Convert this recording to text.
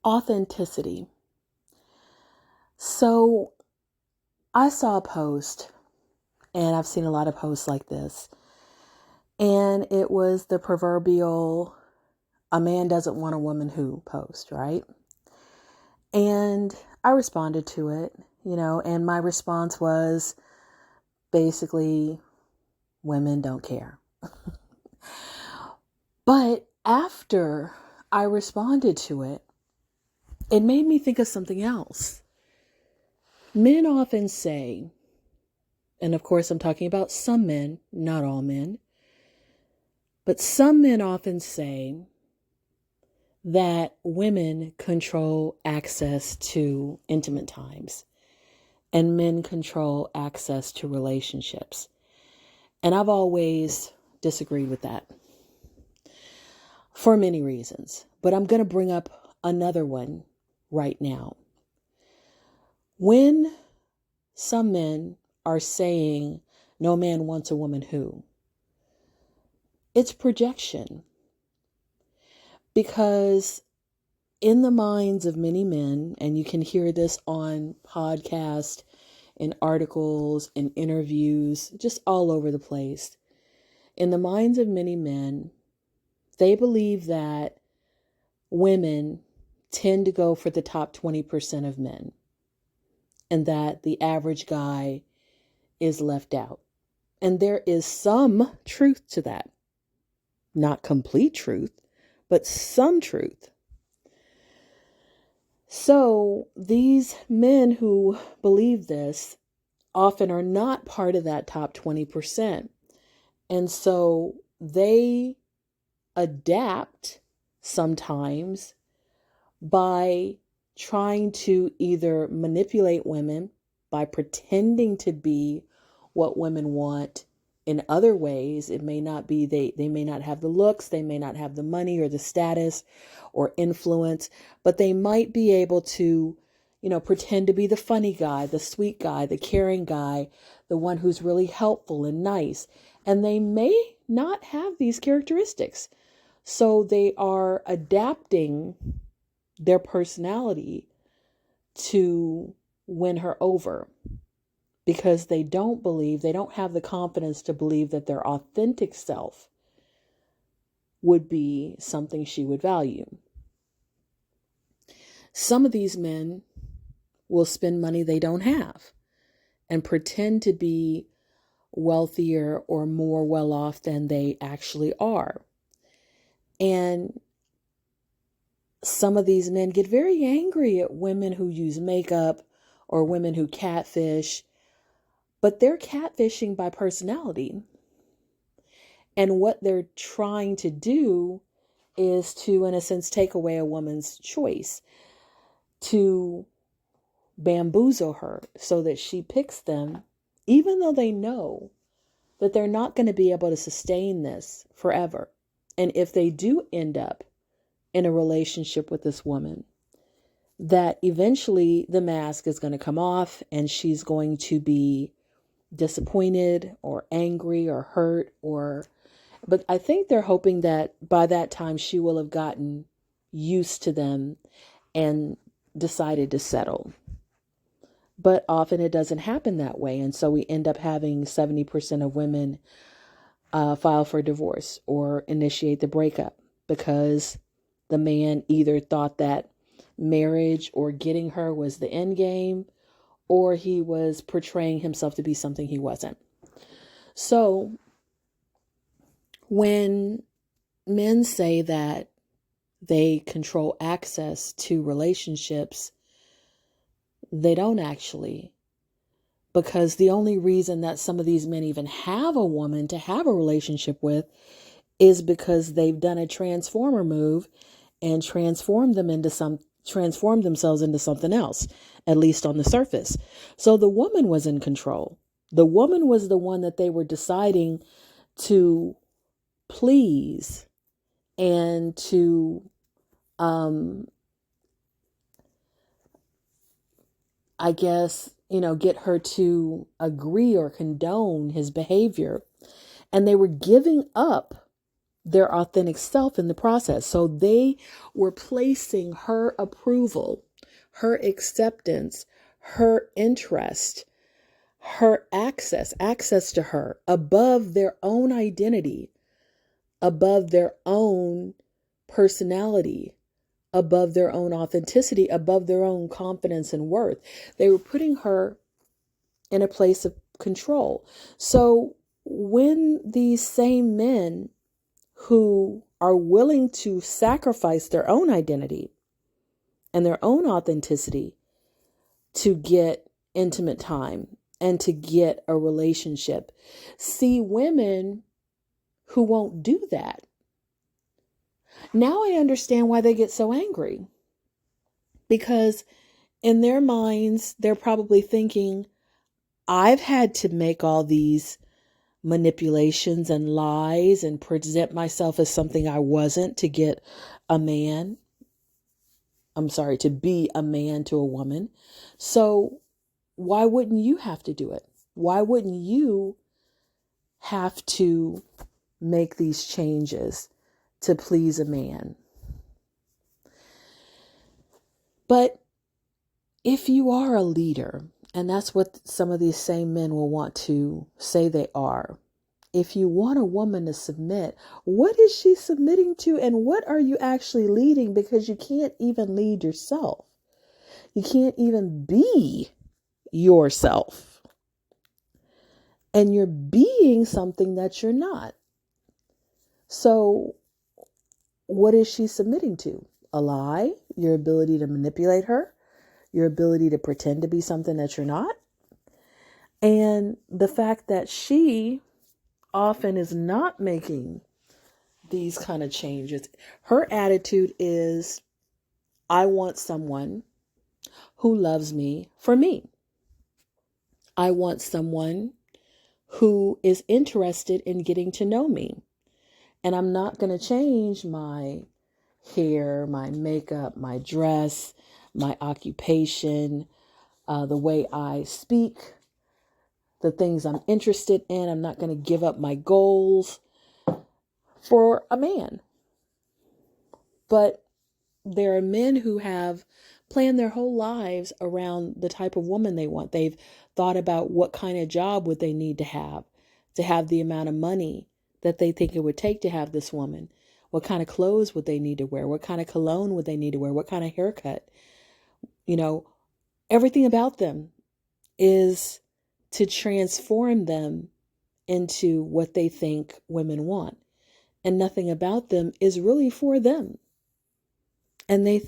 Authenticity. So I saw a post, and I've seen a lot of posts like this, and it was the proverbial "a man doesn't want a woman who" post, right? And I responded to it, and my response was basically, women don't care. But after I responded to it, it made me think of something else. Men often say, and of course I'm talking about some men, not all men, but some men often say that women control access to intimate times and men control access to relationships. And I've always disagreed with that for many reasons, but I'm going to bring up another one right now. When some men are saying no man wants a woman who, it's projection. Because in the minds of many men, and you can hear this on podcasts and articles and interviews, just all over the place. In the minds of many men, they believe that women tend to go for the top 20% of men, and that the average guy is left out. And there is some truth to that. Not complete truth, but some truth. So these men who believe this often are not part of that top 20%. And so they adapt sometimes by trying to either manipulate women by pretending to be what women want in other ways. It may not be, they may not have the looks, they may not have the money or the status or influence, but they might be able to, pretend to be the funny guy, the sweet guy, the caring guy, the one who's really helpful and nice. And they may not have these characteristics. So they are adapting their personality to win her over, because they don't have the confidence to believe that their authentic self would be something she would value. Some of these men will spend money they don't have and pretend to be wealthier or more well off than they actually are. And some of these men get very angry at women who use makeup or women who catfish, but they're catfishing by personality. And what they're trying to do is to, in a sense, take away a woman's choice, to bamboozle her so that she picks them, even though they know that they're not going to be able to sustain this forever. And if they do end up in a relationship with this woman, that eventually the mask is going to come off and she's going to be disappointed or angry or hurt, but I think they're hoping that by that time she will have gotten used to them and decided to settle. But often it doesn't happen that way. And so we end up having 70% of women file for divorce or initiate the breakup because the man either thought that marriage or getting her was the end game, or he was portraying himself to be something he wasn't. So when men say that they control access to relationships, they don't actually, because the only reason that some of these men even have a woman to have a relationship with is because they've done a transformer move and transformed themselves into something else, at least on the surface. So the woman was in control. The woman was the one that they were deciding to please and to, get her to agree or condone his behavior. And they were giving up their authentic self in the process. So they were placing her approval, her acceptance, her interest, her access to her above their own identity, above their own personality, above their own authenticity, above their own confidence and worth. They were putting her in a place of control. So when these same men who are willing to sacrifice their own identity and their own authenticity to get intimate time and to get a relationship, see women who won't do that, now I understand why they get so angry. Because in their minds, they're probably thinking, I've had to make all these manipulations and lies and present myself as something I wasn't to get a man. I'm sorry, to be a man to a woman. So why wouldn't you have to do it? Why wouldn't you have to make these changes to please a man? But if you are a leader, and that's what some of these same men will want to say they are, if you want a woman to submit, what is she submitting to and what are you actually leading? Because you can't even lead yourself. You can't even be yourself. And you're being something that you're not. So what is she submitting to? A lie? Your ability to manipulate her? Your ability to pretend to be something that you're not? And the fact that she often is not making these kind of changes. Her attitude is, I want someone who loves me for me. I want someone who is interested in getting to know me. And I'm not going to change my hair, my makeup, my dress, my occupation, the way I speak, the things I'm interested in. I'm not going to give up my goals for a man. But there are men who have planned their whole lives around the type of woman they want. They've thought about what kind of job would they need to have the amount of money that they think it would take to have this woman. What kind of clothes would they need to wear? What kind of cologne would they need to wear? What kind of haircut? Everything about them is to transform them into what they think women want. And nothing about them is really for them. And they think